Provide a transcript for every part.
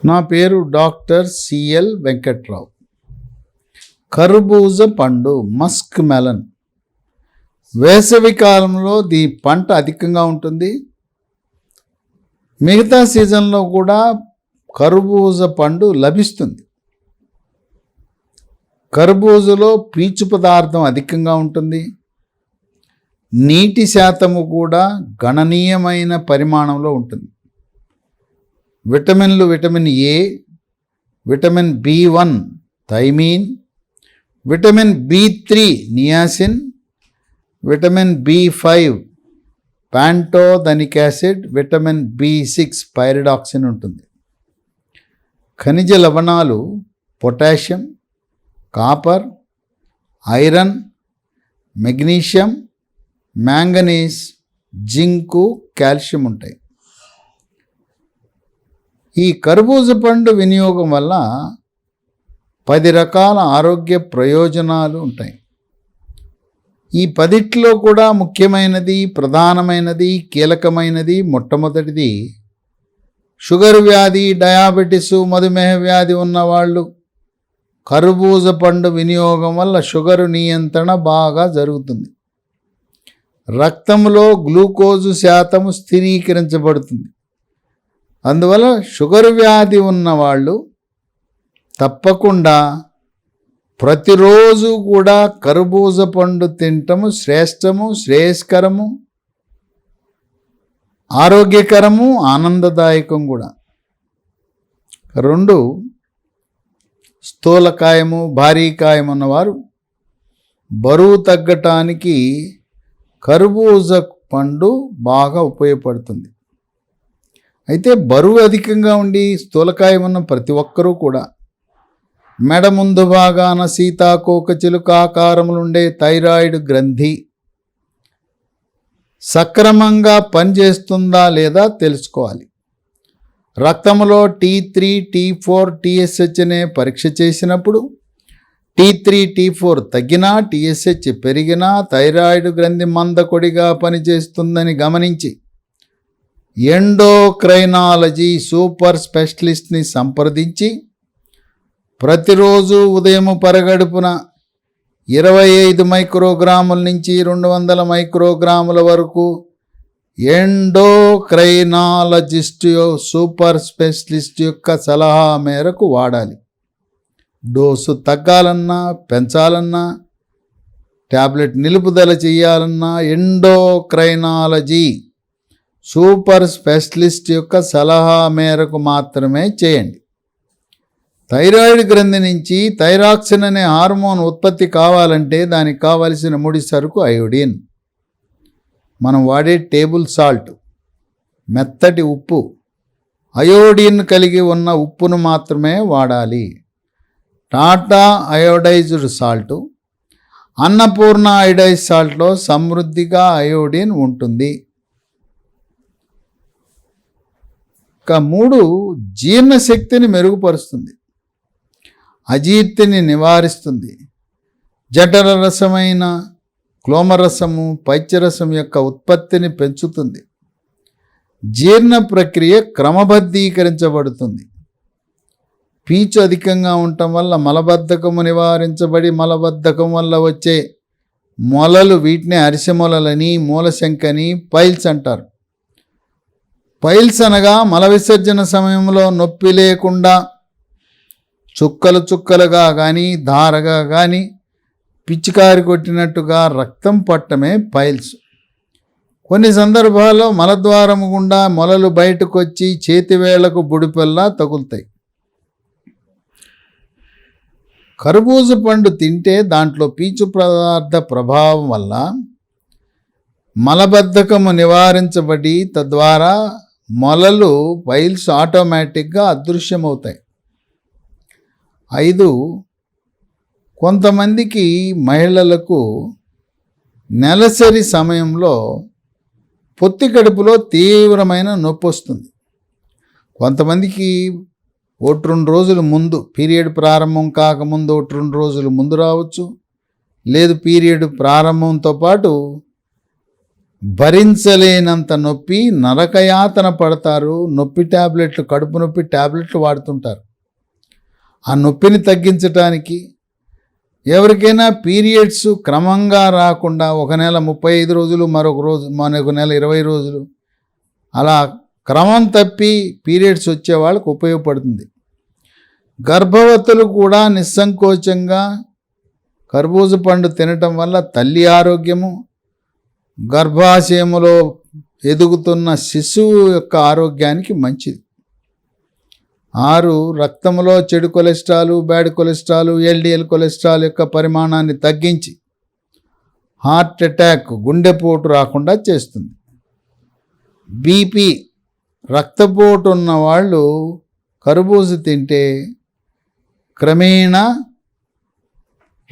నా పేరు doctor CL Venkatrao. కర్బూజ పండు మస్క్ మెలన్ వేసవి కాలంలో పంట అధికంగా ఉంటుంది. మిగతా సీజన్లో కూడా కర్బూజ పండు లభిస్తుంది. కర్బూజలో పీచు పదార్థం అధికంగా ఉంటుంది. నీటి శాతము కూడా గణనీయమైన పరిమాణంలో ఉంటుంది. విటమిన్లు విటమిన్ ఏ, విటమిన్ బి1 థైమిన్, విటమిన్ బి3 నియాసిన్, విటమిన్ బి5 ప్యాంటోథనిక్ యాసిడ్, విటమిన్ బి6 పైరిడాక్సిన్ ఉంటుంది. ఖనిజ లవణాలు potassium, copper, iron, magnesium, manganese, zinc, calcium ఉంటాయి. ఈ కర్బూజ పండు వినియోగం వల్ల 10 రకాల ఆరోగ్య ప్రయోజనాలు ఉంటాయి. ఈ 10లో కూడా ముఖ్యమైనది, ప్రధానమైనది, కీలకమైనది మొట్టమొదటిది షుగర్ వ్యాధి, డయాబెటిస్, మధుమేహ వ్యాధి ఉన్నవాళ్ళు కర్బూజ పండు వినియోగం వల్ల షుగరు నియంత్రణ బాగా జరుగుతుంది. రక్తంలో గ్లూకోజు శాతము స్థిరీకరించబడుతుంది. అందువల్ల షుగర్ వ్యాధి ఉన్నవాళ్ళు తప్పకుండా ప్రతిరోజు కూడా కర్బూజ పండు తినటము శ్రేష్టము, శ్రేయస్కరము, ఆరోగ్యకరము, ఆనందదాయకం కూడా. 2, స్థూలకాయము, భారీకాయం ఉన్నవారు బరువు తగ్గటానికి కర్బూజ పండు బాగా ఉపయోగపడుతుంది. అయితే బరువు అధికంగా ఉండి స్థూలకాయం ఉన్న ప్రతి ఒక్కరూ కూడా మెడ ముందు భాగాన సీతాకోక చిలుక ఆకారములుండే థైరాయిడ్ గ్రంథి సక్రమంగా పనిచేస్తుందా లేదా తెలుసుకోవాలి. రక్తంలో T3, T4, TSH అనే పరీక్ష చేసినప్పుడు T3, T4 తగ్గినా, TSH పెరిగినా థైరాయిడ్ గ్రంథి మందకొడిగా పనిచేస్తుందని గమనించి ఎండోక్రైనాలజీ సూపర్ స్పెషలిస్ట్ని సంప్రదించి ప్రతిరోజు ఉదయం పరగడుపున 25 మైక్రోగ్రాముల నుంచి 200 మైక్రోగ్రాముల వరకు ఎండోక్రైనాలజిస్ట్ సూపర్ స్పెషలిస్ట్ యొక్క సలహా మేరకు వాడాలి. డోసు తగ్గాలన్నా, పెంచాలన్నా, టాబ్లెట్ నిలుపుదల చేయాలన్నా ఎండోక్రైనాలజీ సూపర్ స్పెషలిస్ట్ యొక్క సలహా మేరకు మాత్రమే చేయండి. థైరాయిడ్ గ్రంథి నుంచి థైరాక్సిన్ అనే హార్మోన్ ఉత్పత్తి కావాలంటే దానికి కావలసిన ముడి సరుకు అయోడిన్. మనం వాడే టేబుల్ సాల్ట్, మెత్తటి ఉప్పు, అయోడిన్ కలిగి ఉన్న ఉప్పును మాత్రమే వాడాలి. Tata iodized salt, Annapurna iodized సాల్ట్లో సమృద్ధిగా అయోడిన్ ఉంటుంది. 3, జీర్ణశక్తిని మెరుగుపరుస్తుంది, అజీర్తిని నివారిస్తుంది. జఠర రసమైన క్లోమరసము, పైత్యరసం యొక్క ఉత్పత్తిని పెంచుతుంది. జీర్ణ ప్రక్రియ క్రమబద్ధీకరించబడుతుంది. పీచు అధికంగా ఉండటం వల్ల మలబద్ధకము నివారించబడి మలబద్ధకం వల్ల వచ్చే మొలలు, వీటిని అరిసెమొలలని, మూలశంకని, పైల్స్ అంటారు. పైల్స్ అనగా మల విసర్జన సమయంలో నొప్పి లేకుండా చుక్కలు చుక్కలుగా కానీ, ధారగా కానీ, పిచ్చికారి కొట్టినట్టుగా రక్తం పట్టమే పైల్స్. కొన్ని సందర్భాల్లో మలద్వారము గుండా మొలలు బయటకు వచ్చి చేతివేళ్లకు బుడిపెల్లా తగులుతాయి. కర్బూజ పండు తింటే దాంట్లో పీచు పదార్థ ప్రభావం వల్ల మలబద్ధకము నివారించబడి తద్వారా మొలలు, పైల్స్ ఆటోమేటిక్గా అదృశ్యమవుతాయి. 5, కొంతమందికి మహిళలకు నెలసరి సమయంలో పొత్తి కడుపులో తీవ్రమైన నొప్పి వస్తుంది. కొంతమందికి 1-2 రోజుల ముందు, పీరియడ్ ప్రారంభం కాకముందు 1-2 రోజుల ముందు రావచ్చు. లేదు పీరియడ్ ప్రారంభంతో పాటు భరించలేనంత నొప్పి, నరకయాతన పడతారు. నొప్పి ట్యాబ్లెట్లు, కడుపు నొప్పి ట్యాబ్లెట్లు వాడుతుంటారు. ఆ నొప్పిని తగ్గించటానికి, ఎవరికైనా పీరియడ్స్ క్రమంగా రాకుండా ఒక నెల 35 రోజులు, మరొక నెల 20 రోజులు అలా క్రమం తప్పి పీరియడ్స్ వచ్చే వాళ్ళకు ఉపయోగపడుతుంది. గర్భవతులు కూడా నిస్సంకోచంగా కర్బూజ పండు తినటం వల్ల తల్లి ఆరోగ్యము, గర్భాశయములో ఎదుగుతున్న శిశువు యొక్క ఆరోగ్యానికి మంచిది. 6. రక్తంలో చెడు cholesterol, bad cholesterol, LDL cholesterol యొక్క పరిమాణాన్ని తగ్గించి హార్ట్ అటాక్, గుండెపోటు రాకుండా చేస్తుంది. బీపీ, రక్తపోటు ఉన్న వాళ్ళు కర్బూజ తింటే క్రమేణా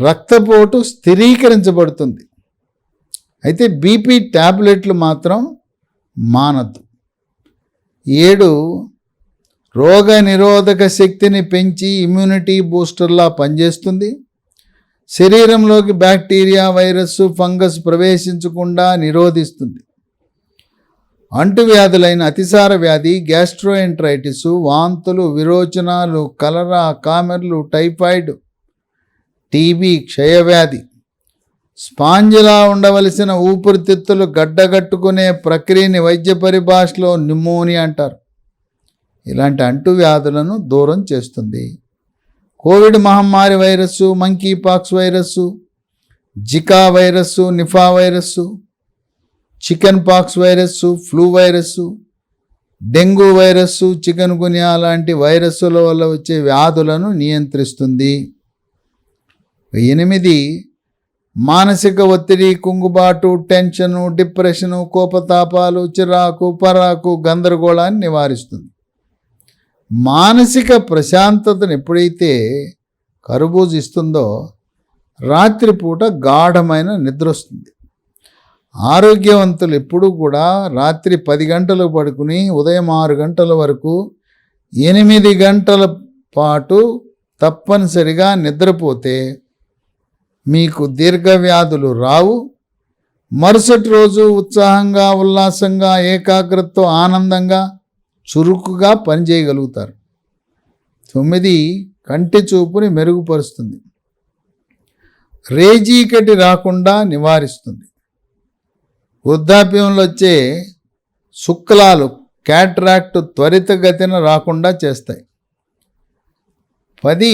రక్తపోటు స్థిరీకరించబడుతుంది. అయితే బీపీ ట్యాబ్లెట్లు మాత్రం మానద్దు. 7. రోగ నిరోధక శక్తిని పెంచి ఇమ్యూనిటీ బూస్టర్లా పనిచేస్తుంది. శరీరంలోకి బ్యాక్టీరియా, వైరస్, ఫంగస్ ప్రవేశించకుండా నిరోధిస్తుంది. అంటువ్యాధులైన అతిసార వ్యాధి, గ్యాస్ట్రోఎంట్రైటిస్, వాంతులు, విరోచనాలు, కలరా, కామెర్లు, టైఫాయిడ్, టీబీ, క్షయవ్యాధి, స్పాంజిలా ఉండవలసిన ఊపిరితిత్తులు గడ్డగట్టుకునే ప్రక్రియని వైద్య పరిభాషలో న్యూమోనియా అంటారు. ఇలాంటి అంటువ్యాధులను దూరం చేస్తుంది. కోవిడ్ మహమ్మారి virus, monkeypox virus, Zika virus, Nipah virus, chickenpox virus, flu virus, dengue virus, chikungunya లాంటి వైరస్సుల వల్ల వచ్చే వ్యాధులను నియంత్రిస్తుంది. 8. మానసిక ఒత్తిడి, కుంగుబాటు, టెన్షను, డిప్రెషను, కోపతాపాలు, చిరాకు, పరాకు, గందరగోళాన్ని నివారిస్తుంది. మానసిక ప్రశాంతతను ఎప్పుడైతే కర్బూజ ఇస్తుందో రాత్రిపూట గాఢమైన నిద్ర వస్తుంది. ఆరోగ్యవంతులు ఎప్పుడూ కూడా రాత్రి 10 గంటలు పడుకుని ఉదయం 6 గంటల వరకు 8 గంటల పాటు తప్పనిసరిగా నిద్రపోతే మీకు దీర్ఘవ్యాధులు రావు. మరుసటి రోజు ఉత్సాహంగా, ఉల్లాసంగా, ఏకాగ్రతతో, ఆనందంగా, చురుకుగా పనిచేయగలుగుతారు. 9. కంటి చూపుని మెరుగుపరుస్తుంది. రేజీకటి రాకుండా నివారిస్తుంది. వృద్ధాప్యంలో వచ్చే శుక్లాలు, క్యాట్రాక్ట్ త్వరితగతిన రాకుండా చేస్తాయి. 10.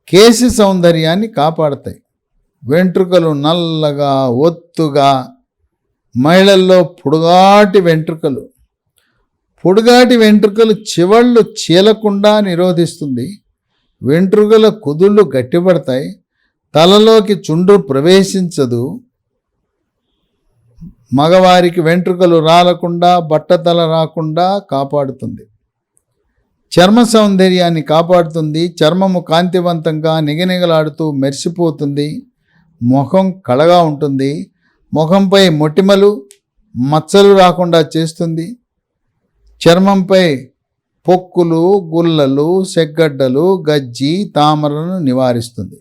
కేశ సౌందర్యాన్ని కాపాడతాయి. వెంట్రుకలు నల్లగా, ఒత్తుగా, మహిళల్లో పొడుగాటి వెంట్రుకలు చివళ్ళు చీలకుండా నిరోధిస్తుంది. వెంట్రుకల కుదుళ్ళు గట్టిపడతాయి. తలలోకి చుండ్రు ప్రవేశించదు. మగవారికి వెంట్రుకలు రాలకుండా, బట్టతల రాకుండా కాపాడుతుంది. చర్మ సౌందర్యాన్ని కాపాడుతుంది. చర్మము కాంతివంతంగా, నిగనిగలాడుతూ మెరిసిపోతుంది. ముఖం కళగా ఉంటుంది. ముఖంపై మొటిమలు, మచ్చలు రాకుండా చేస్తుంది. చర్మంపై పొక్కులు, గుల్లలు, సెగ్గడ్డలు, గజ్జి, తామరలను నివారిస్తుంది.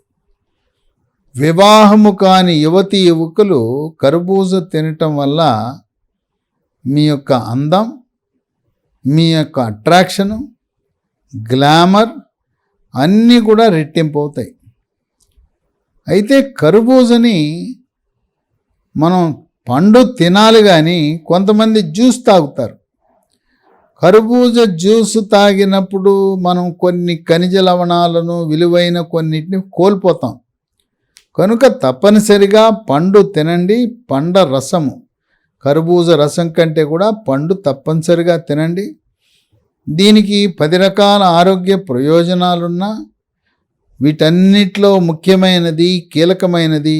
వివాహము కాని యువతీ యువకులు కర్బూజ తినటం వల్ల మీ యొక్క అందం, మీ యొక్క అట్రాక్షను, గ్లామర్ అన్నీ కూడా రెట్టింపు అవుతాయి. అయితే కర్బూజని మనం పండు తినాలి, కానీ కొంతమంది జ్యూస్ తాగుతారు. కర్బూజ జ్యూస్ తాగినప్పుడు మనం కొన్ని ఖనిజ లవణాలను, విలువైన కొన్నిటిని కోల్పోతాం. కనుక తప్పనిసరిగా పండు తినండి. పండ్ల రసము, కర్బూజ రసం కంటే కూడా పండు తప్పనిసరిగా తినండి. దీనికి 10 రకాల ఆరోగ్య ప్రయోజనాలున్నా వీటన్నిటిలో ముఖ్యమైనది, కీలకమైనది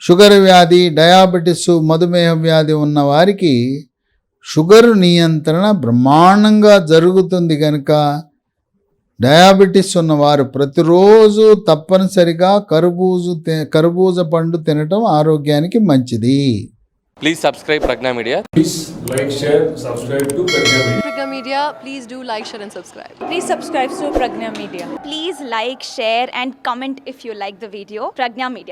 షుగర్ వ్యాధి, డయాబెటిస్, మధుమేహ వ్యాధి ఉన్న వారికి షుగర్ నియంత్రణ బ్రహ్మాండంగా జరుగుతుంది. కనుక డయాబెటిస్ ఉన్నవారు ప్రతిరోజు తప్పనిసరిగా కర్బూజ పండు తినటం ఆరోగ్యానికి మంచిది. Please subscribe Pregnya Media. Please like, share, subscribe to Pregnya Media. Pregnya Media, please do like, share and subscribe. Please subscribe to Pregnya Media. Please like, share and comment if you like the video. Pregnya Media.